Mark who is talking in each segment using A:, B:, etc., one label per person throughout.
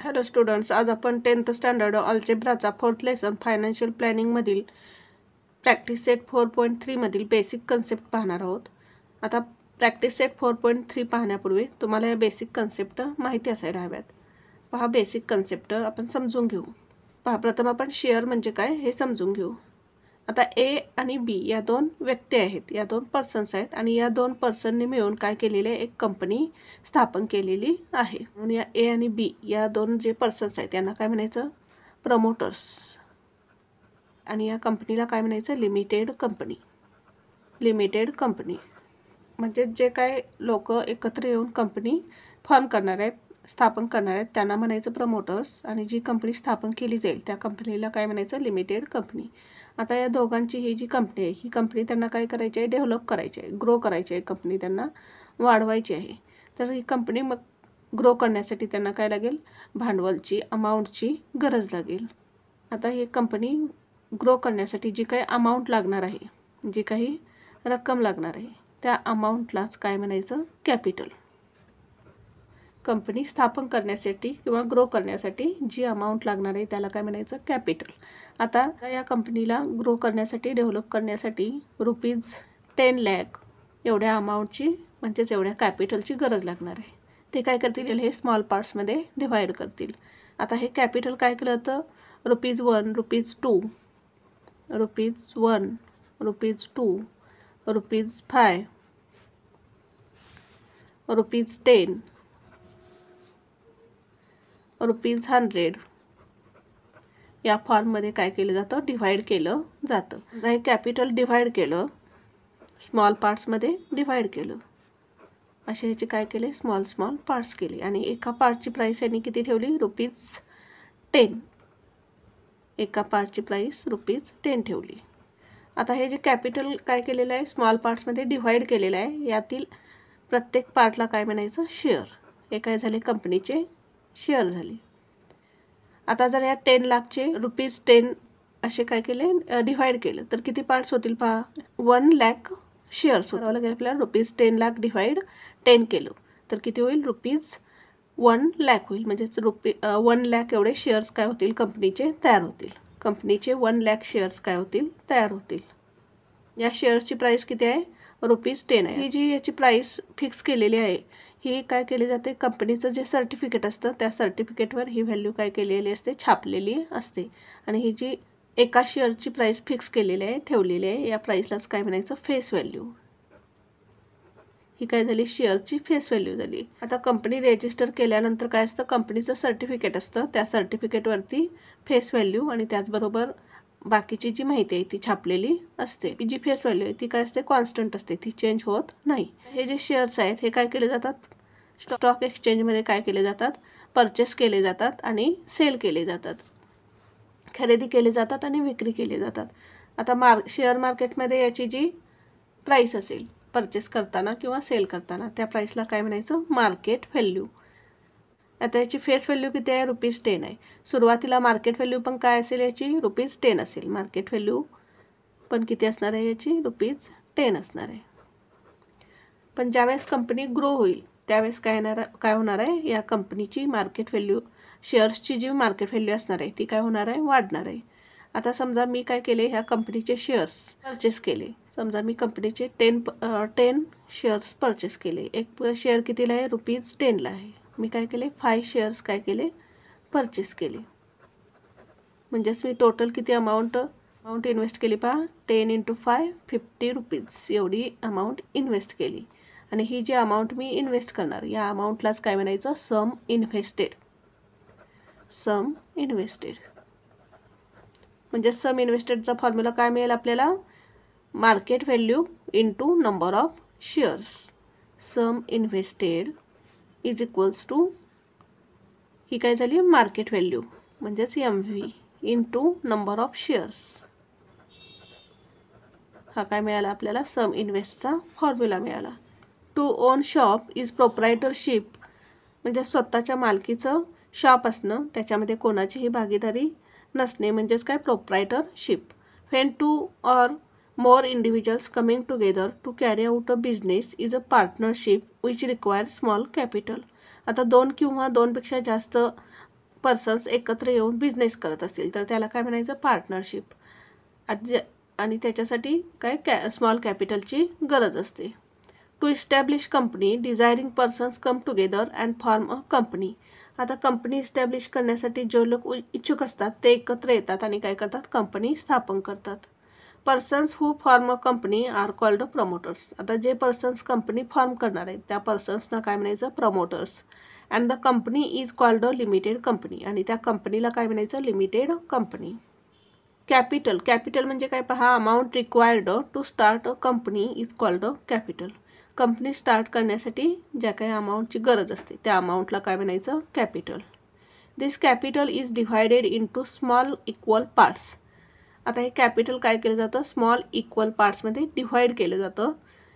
A: Hello students, आज आपण 10th standard अल्जेब्राचा 4th लेसन फायनान्शियल प्लॅनिंगमधील प्रॅक्टिस सेट 4.3 मधील बेसिक कन्सेप्ट पाहणार आहोत. आता प्रॅक्टिस सेट 4.3 पाहण्यापूर्वी तुम्हाला या बेसिक कन्सेप्ट माहिती असायला हव्यात. पहा, बेसिक कन्सेप्ट आपण समजून घेऊ. पहा, प्रथम आपण शेअर म्हणजे काय हे समजून घेऊ. आता ए आणि बी या दोन व्यक्ती आहेत, या दोन पर्सन्स आहेत आणि या दोन पर्सनने मिळून काय केलेले, एक कंपनी स्थापन केलेली आहे. म्हणून या ए आणि बी या दोन जे पर्सन्स आहेत त्यांना काय म्हणायचं, प्रमोटर्स. आणि या कंपनीला काय म्हणायचं, लिमिटेड कंपनी. लिमिटेड कंपनी म्हणजे जे काय लोक एकत्र येऊन कंपनी फॉर्म करणार आहेत, स्थापन करणार आहेत त्यांना म्हणायचं प्रमोटर्स. आणि जी कंपनी स्थापन केली जाईल त्या कंपनीला काय म्हणायचं, लिमिटेड कंपनी. आता या दोघांची ही जी कंपनी आहे, ही कंपनी त्यांना काय करायची आहे, डेव्हलप करायची आहे, ग्रो करायची आहे, कंपनी त्यांना वाढवायची आहे. तर ही कंपनी मग ग्रो करण्यासाठी त्यांना काय लागेल, भांडवलची अमाऊंटची गरज लागेल. आता ही कंपनी ग्रो करण्यासाठी जी काही अमाऊंट लागणार आहे, जी काही रक्कम लागणार आहे, त्या अमाऊंटलाच काय म्हणायचं, कॅपिटल. कंपनी स्थापन करण्यासाठी किंवा ग्रो करण्यासाठी जी अमाऊंट लागणार आहे त्याला काय म्हणायचं, कॅपिटल. आता या कंपनीला ग्रो करण्यासाठी, डेव्हलप करण्यासाठी ₹10 लाख एवढ्या अमाऊंटची म्हणजेच एवढ्या कॅपिटलची गरज लागणार आहे. ते काय करतील, हे स्मॉल पार्ट्समध्ये डिव्हाइड करतील. आता हे कॅपिटल काय केलं होतं, ₹1, ₹2, ₹1, ₹2, ₹5, ₹10, ₹100 या फॉर्ममध्ये काय केलं जातं, डिव्हाइड केलं जातं. जर हे कॅपिटल डिव्हाइड केलं, स्मॉल पार्ट्समध्ये डिव्हाइड केलं, असे ह्याचे काय केले, स्मॉल पार्ट्स केले. आणि एका पार्टची प्राईस यांनी किती ठेवली, ₹10. एका पार्टची प्राईस ₹10 ठेवली. आता हे जे कॅपिटल काय केलेलं आहे, स्मॉल पार्ट्समध्ये डिव्हाइड केलेलं आहे, यातील प्रत्येक पार्टला काय म्हणायचं, शेअर. हे काय झाले, कंपनीचे शेअर झाले. आता जर या 10 लाखचे ₹10 असे काय केले, डिव्हाइड केलं तर किती पार्ट्स होतील पहा, 1 लाख शेअर्स करावं लागेल आपल्याला. ₹10 लाख डिव्हाइड 10 केलं तर किती होईल, ₹1 लाख होईल. म्हणजेच 1 लाख एवढे शेअर्स काय होतील, कंपनीचे तयार होतील. कंपनीचे 1 लाख शेअर्स काय होतील, तयार होतील. या शेअर्सची प्राईस किती आहे, ₹10 आहे. ही जी याची प्राईस फिक्स केलेली आहे, ही काय केली जाते, कंपनीचं जे सर्टिफिकेट असतं त्या सर्टिफिकेटवर ही व्हॅल्यू काय केलेली असते, छापलेली असते. आणि ही जी एका शेअरची प्राईस फिक्स केलेली आहे, ठेवलेली आहे, या प्राईसलाच काय म्हणायचं, फेस व्हॅल्यू. ही काय झाली, शेअरची फेस व्हॅल्यू झाली. आता कंपनी रेजिस्टर केल्यानंतर काय असतं, कंपनीचं सर्टिफिकेट असतं, त्या सर्टिफिकेटवरती फेस व्हॅल्यू आणि त्याचबरोबर बाकीची जी माहिती आहे ती छापलेली असते. जी फेस व्हॅल्यू आहे ती काय असते, कॉन्स्टंट असते, ती चेंज होत नाही. हे जे शेअर्स आहेत हे काय केले जातात, स्टॉक एक्सचेंजमध्ये काय केले जातात, परचेस केले जातात आणि सेल केले जातात. खरेदी केले जातात आणि विक्री केले जातात. आता शेअर मार्केटमध्ये याची जी प्राईस असेल परचेस करताना किंवा सेल करताना, त्या प्राईसला काय म्हणायचं, मार्केट व्हॅल्यू. आता याची फेस व्हॅल्यू किती आहे, ₹10 आहे. सुरुवातीला मार्केट व्हॅल्यू पण काय असेल, याची ₹10 असेल. मार्केट व्हॅल्यू पण किती असणार आहे, याची ₹10 असणार आहे. पण ज्यावेळेस कंपनी ग्रो होईल त्यावेळेस काय होणार आहे, या कंपनीची मार्केट व्हॅल्यू, शेअर्सची जी मार्केट व्हॅल्यू असणार आहे ती काय होणार आहे, वाढणार आहे. आता समजा मी काय केले, ह्या कंपनीचे शेअर्स परचेस केले. समजा मी कंपनीचे 10 शेअर्स परचेस केले. एक शेअर कितीला आहे, ₹10 आहे. मी काय केले, 5 शेअर्स काय केले, परचेस केले. म्हणजेच मी टोटल किती अमाऊंट इन्व्हेस्ट केली पहा, 10 × 5 ₹50 एवढी अमाऊंट इन्व्हेस्ट केली. आणि ही जी अमाऊंट मी इन्व्हेस्ट करणार, या अमाऊंटलाच काय म्हणायचं, सम इन्व्हेस्टेड. सम इन्व्हेस्टेड म्हणजे सम इन्व्हेस्टेडचा फॉर्म्युला काय मिळेल आपल्याला, market value into number of shares. Sum invested is equals to, ही काय झाली, मार्केट व्हॅल्यू म्हणजेच MV into number of shares. हा काय मिळाला आपल्याला, सम इन्व्हेस्टचा फॉर्म्युला मिळाला. To own shop is proprietorship म्हणजे स्वतःच्या मालकीचं शॉप असणं, त्याच्यामध्ये कोणाचीही भागीदारी नसणे म्हणजेच काय, proprietorship. When 2 or more individuals coming together to carry out a business is a partnership which requires small capital. आता 2 किंवा 2पेक्षा जास्त पर्सन्स एकत्र येऊन बिझनेस करत असतील तर त्याला काय म्हणायचं, पार्टनरशिप. आणि त्याच्यासाठी काय स्मॉल कॅपिटलची गरज असते. To establish company desiring persons come together and form a company. आता कंपनी इस्टॅब्लिश करण्यासाठी जो लोक इच्छुक असतात ते एकत्र येतात आणि काय करतात, कंपनी स्थापन करतात. Persons who form a company are called promoters. आता जे पर्सन्स कंपनी फॉर्म करणार आहेत त्या पर्सन्सना काय म्हणायचं, promoters. And the company is called a limited company. आणि त्या कंपनीला काय म्हणायचं, लिमिटेड कंपनी. कॅपिटल, कॅपिटल म्हणजे काय पहा, amount required to start a company is called a capital. Company start करण्यासाठी ज्या काही अमाऊंटची गरज असते त्या अमाऊंटला काय म्हणायचं, capital. This capital is divided into small equal parts. आता हे कॅपिटल काय केलं जातं, स्मॉल इक्वल पार्ट्समध्ये डिव्हाइड केलं जातं.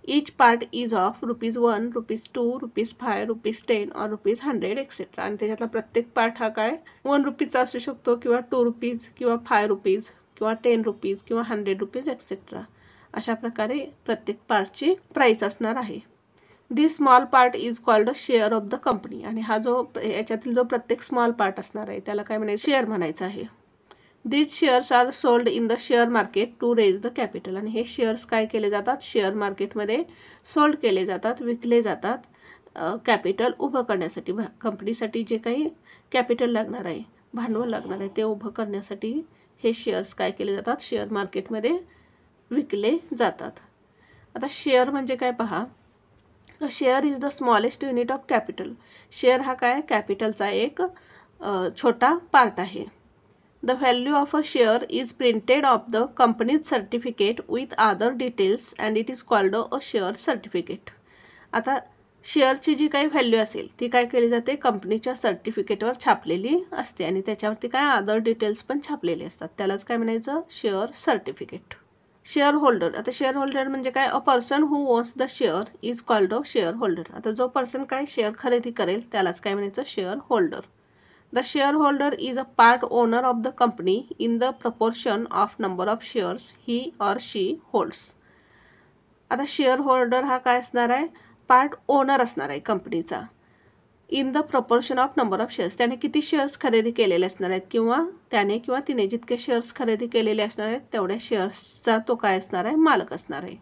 A: इच पार्ट इज ऑफ ₹1, ₹2, ₹5, ₹10 और ₹100 एक्सेट्रा. आणि त्याच्यातला प्रत्येक पार्ट हा काय ₹1चा असू शकतो किंवा ₹2 किंवा ₹5 किंवा ₹10 किंवा ₹100 एक्सेट्रा. अशा प्रकारे प्रत्येक पार्टची प्राईस असणार आहे. This small part is called a share of the company. आणि हा जो याच्यातील जो प्रत्येक स्मॉल पार्ट असणार आहे त्याला काय म्हणायचं, शेअर म्हणायचं आहे. These shares are sold in the share market to raise the capital. आणि हे शेअर्स काय केले जातात, शेअर मार्केटमध्ये सोल्ड केले जातात, विकले जातात, कॅपिटल उभं करण्यासाठी. कंपनीसाठी जे काही कॅपिटल लागणार आहे, भांडवल लागणार आहे ते उभं करण्यासाठी हे शेअर्स काय केले जातात, शेअर मार्केटमध्ये विकले जातात. आता शेअर म्हणजे काय पहा, share is the smallest unit of capital. Share हा काय कॅपिटलचा एक छोटा पार्ट आहे. The value of a share is printed off the company's certificate with other details and it is called a share certificate. आता शेअरची जी काही व्हॅल्यू असेल ती काय केली जाते, कंपनीच्या सर्टिफिकेटवर छापलेली असते आणि त्याच्यावरती काय अदर डिटेल्स पण छापलेले असतात. त्यालाच काय म्हणायचं, शेअर सर्टिफिकेट. शेअर होल्डर, आता शेअर होल्डर म्हणजे काय, a person who owns the share is called a share holder. आता जो पर्सन काय शेअर खरेदी करेल त्यालाच काय म्हणायचं, share holder. The shareholder is a part owner of the company in the proportion of number of shares he or she holds. आता share holder हा काय असणार आहे, पार्ट ओनर असणार आहे कंपनीचा. In the proportion of number of shares, त्याने किती शेअर्स खरेदी केलेले असणार आहेत किंवा त्याने किंवा तिने जितके शेअर्स खरेदी केलेले असणार आहेत तेवढ्या शेअर्सचा तो काय असणार आहे, मालक असणार आहे.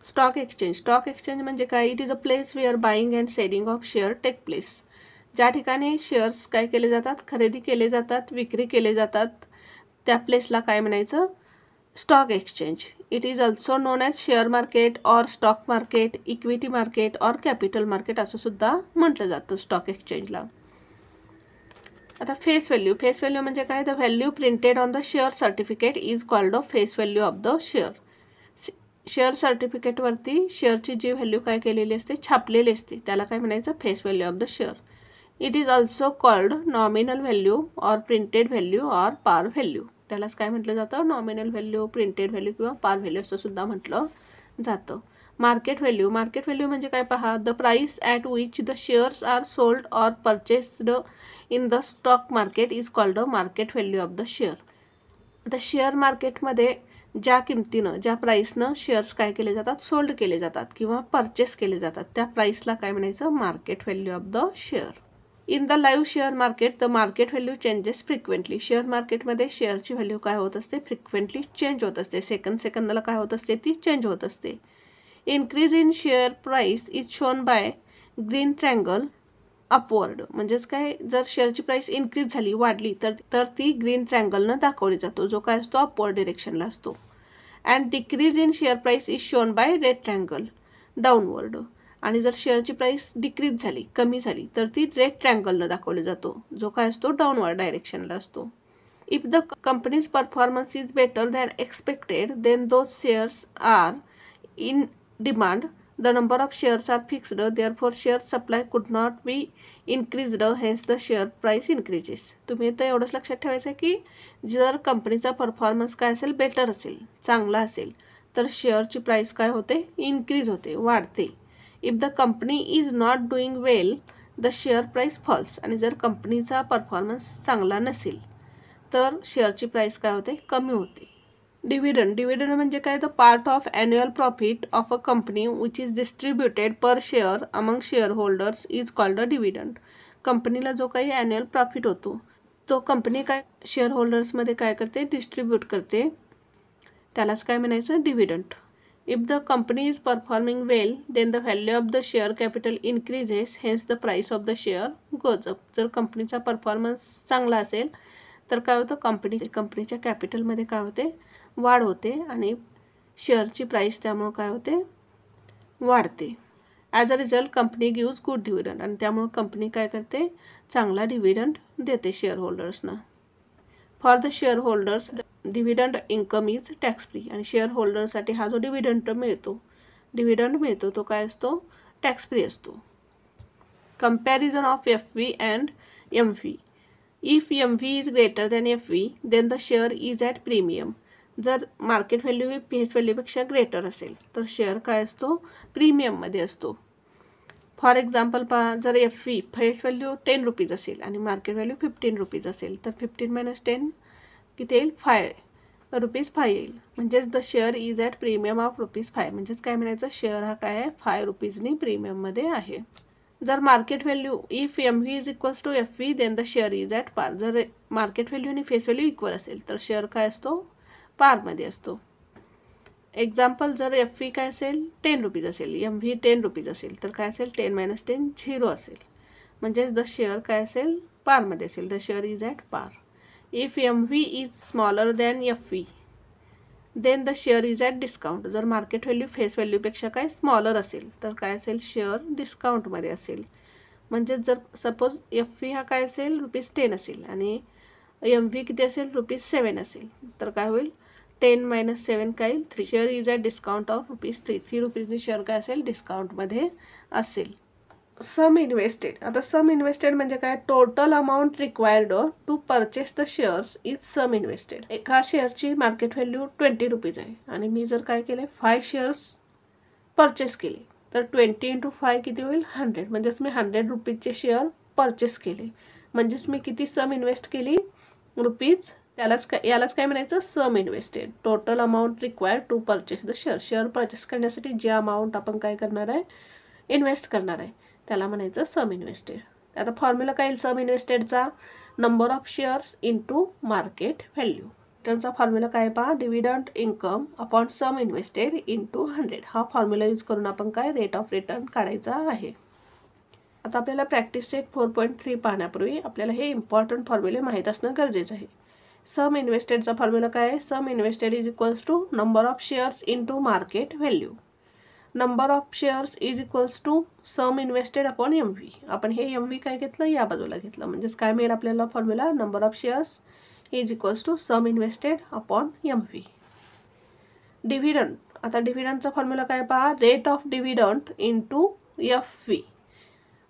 A: स्टॉक एक्सचेंज, स्टॉक एक्सचेंज म्हणजे काय, it is a place where buying and selling of share take place. ज्या ठिकाणी शेअर्स काय केले जातात, खरेदी केले जातात, विक्री केले जातात, त्या प्लेसला काय म्हणायचं, stock exchange. It is also non as share market or stock market, equity market or capital market असं सुद्धा म्हटलं जातं स्टॉक एक्सचेंजला. आता फेस व्हॅल्यू, फेस व्हॅल्यू म्हणजे काय, the value printed on the share certificate is called a face value of the share. Share सर्टिफिकेटवरती शेअरची जी व्हॅल्यू काय केलेली असते, छापलेली असते, त्याला काय म्हणायचं, face value of the share. It is also called nominal value or printed value or पार व्हॅल्यू. त्यालाच काय म्हटलं जातं, नॉमिनल व्हॅल्यू, प्रिंटेड व्हॅल्यू किंवा पार व्हॅल्यू असं सुद्धा म्हटलं जातं. मार्केट व्हॅल्यू, मार्केट व्हॅल्यू म्हणजे काय पहा, the price at which the shares are sold or purchased in the stock market is called a market value of the share. आता शेअर मार्केटमध्ये ज्या किमतीनं, ज्या प्राईसनं शेअर्स काय केले जातात, सोल्ड केले जातात किंवा परचेस केले जातात त्या प्राईसला काय म्हणायचं, market value of the share. In the live share market the market value changes frequently. Share मार्केटमध्ये शेअरची व्हॅल्यू काय होत असते, फ्रिक्वेंटली चेंज होत असते, सेकंदाला काय होत असते, ती चेंज होत असते. Increase in share price is shown by green triangle upward. म्हणजेच काय, जर शेअरची प्राईस इन्क्रीज झाली, वाढली तर ती ग्रीन ट्रँगलनं दाखवली जातो, जो काय असतो अपवर्ड डिरेक्शनला असतो. And decrease in share price is shown by red triangle downward. आणि जर शेअरची प्राईस डिक्रीज झाली, कमी झाली तर ती रेड ट्रँगलनं दाखवली जातो, जो काय असतो डाऊनवर्ड डायरेक्शनला असतो. If the company's performance is better than expected then those shares are in demand. The number of shares are fixed therefore share supply could not be increased hence the share price increases. तुम्ही तर एवढंच लक्षात ठेवायचं की जर कंपनीचा performance काय असेल, बेटर असेल, चांगला असेल तर शेअरची प्राईस काय होते, इन्क्रीज होते, वाढते. If the company is not doing well the share price falls. आणि जर कंपनीचा परफॉर्मन्स चांगला नसेल तर शेअरची प्राईस काय होते, कमी होते. डिव्हिडंड, डिव्हिडंड म्हणजे काय, the part of annual profit of a company which is distributed per share among share holders is called a dividend. कंपनीला जो काही ॲन्युअल प्रॉफिट होतो तो कंपनी काय शेअर होल्डर्समध्ये काय करते, डिस्ट्रीब्यूट करते. त्यालाच काय म्हणायचं, dividend. If the company is performing well then the value of the share capital increases, hence the price of the share goes up. जर कंपनीचा परफॉर्मन्स चांगला असेल तर काय होतं, कंपनीच्या कॅपिटलमध्ये काय होते, वाढ होते आणि शेअरची प्राईस त्यामुळं काय होते, वाढते. As a result company gives good dividend, आणि त्यामुळं कंपनी काय करते, चांगला डिव्हिडंड देते शेअर होल्डर्सना. For the share holders dividend income is tax free, आणि शेअर होल्डरसाठी हा जो डिव्हिडंड मिळतो तो काय असतो, टॅक्स फ्री असतो. Comparison of FV and MV. If MV is greater than FV then the share is at premium. जर मार्केट व्हॅल्यू ही फेस व्हॅल्यूपेक्षा ग्रेटर असेल तर शेअर काय असतो, प्रीमियममध्ये असतो. फॉर एक्झाम्पल पहा, जर FV फेस व्हॅल्यू 10 रुपीज असेल आणि मार्केट व्हॅल्यू 15 रुपीज असेल तर 15 - 10 किती येईल, 5 रुपीज 5 येईल. म्हणजेच the share is at premium of ₹5. म्हणजेच काय म्हणायचं, शेअर हा काय आहे, 5 रुपीजनी प्रीमियममध्ये आहे. जर market value if MV is equals to FV then the share is at par. जर मार्केट व्हॅल्यू आणि फेस व्हॅल्यू इक्वल असेल तर शेअर काय असतो, पारमध्ये असतो. एक्झाम्पल, जर FV काय असेल, 10 रुपीज असेल, MV 10 रुपीज असेल तर काय असेल, 10 - 10 0 असेल. म्हणजेच द शेअर काय असेल, पारमध्ये असेल. The share is at par. If MV is smaller than FV then the share is at discount. जर मार्केट व्हॅल्यू फेस व्हॅल्यूपेक्षा काय स्मॉलर असेल तर काय असेल, शेअर डिस्काउंटमध्ये असेल. म्हणजेच जर सपोज FV हा काय असेल, ₹10 असेल आणि MV किती असेल, ₹7 असेल तर काय होईल, 10 - 7 काय येईल, 3. Share is at discount of ₹3. 3 रुपीजनी शेअर काय असेल, डिस्काउंटमध्ये असेल. Sum invested. आता सम इन्व्हेस्टेड म्हणजे काय, total amount required to purchase the shares is sum invested. एका शेअरची मार्केट व्हॅल्यू 20 रुपीज आहे आणि मी जर काय केले, 5 शेअर्स परचेस केले तर 20 × 5 किती होईल, 100. म्हणजेच मी 100 रुपीजचे शेअर परचेस केले. म्हणजेच मी किती सम इन्व्हेस्ट केली, रुपीज. यालाच काय म्हणायचं, sum invested. Total amount required to purchase the share purchase करण्यासाठी जे अमाऊंट आपण काय करणार आहे, इन्व्हेस्ट करणार आहे त्याला म्हणायचं सम इन्व्हेस्टेड. आता फॉर्म्युला काय येईल सम इन्व्हेस्टेडचा, number of shares into market value. रिटर्नचा फॉर्म्युला काय पहा, dividend income upon sum invested into 100. हा फॉर्म्युला यूज करून आपण काय रेट ऑफ रिटर्न काढायचा आहे. आता आपल्याला प्रॅक्टिस सेट 4.3 पाहण्यापूर्वी आपल्याला हे इम्पॉर्टंट फॉर्म्युले माहीत असणं गरजेचं आहे. सम इन्व्हेस्टेडचा फॉर्म्युला काय आहे, sum invested is equals to number of shares into market value. Number of shares is equals to sum invested upon MV. आपण हे MV काय घेतलं, या बाजूला घेतलं. म्हणजेच काय मिळेल आपल्याला formula, number of shares is equals to sum invested upon MV. Dividend. आता डिव्हिडंडचा फॉर्म्युला काय पहा, rate of dividend into FV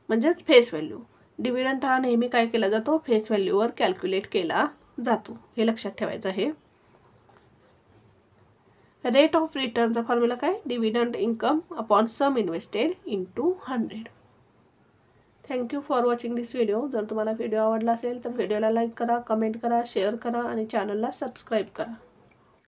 A: म्हणजेच फेस व्हॅल्यू. डिव्हिडंड हा नेहमी काय केला जातो, फेस व्हॅल्यूवर कॅल्क्युलेट केला जातो, हे लक्षात ठेवायचं आहे. रेट ऑफ रिटर्नचा फॉर्म्युला काय, dividend income upon sum invested into 100. Thank you for watching this video. जर तुम्हाला व्हिडिओ आवडला असेल तर व्हिडिओला लाईक करा, कमेंट करा, शेअर करा आणि चॅनलला सबस्क्राईब करा.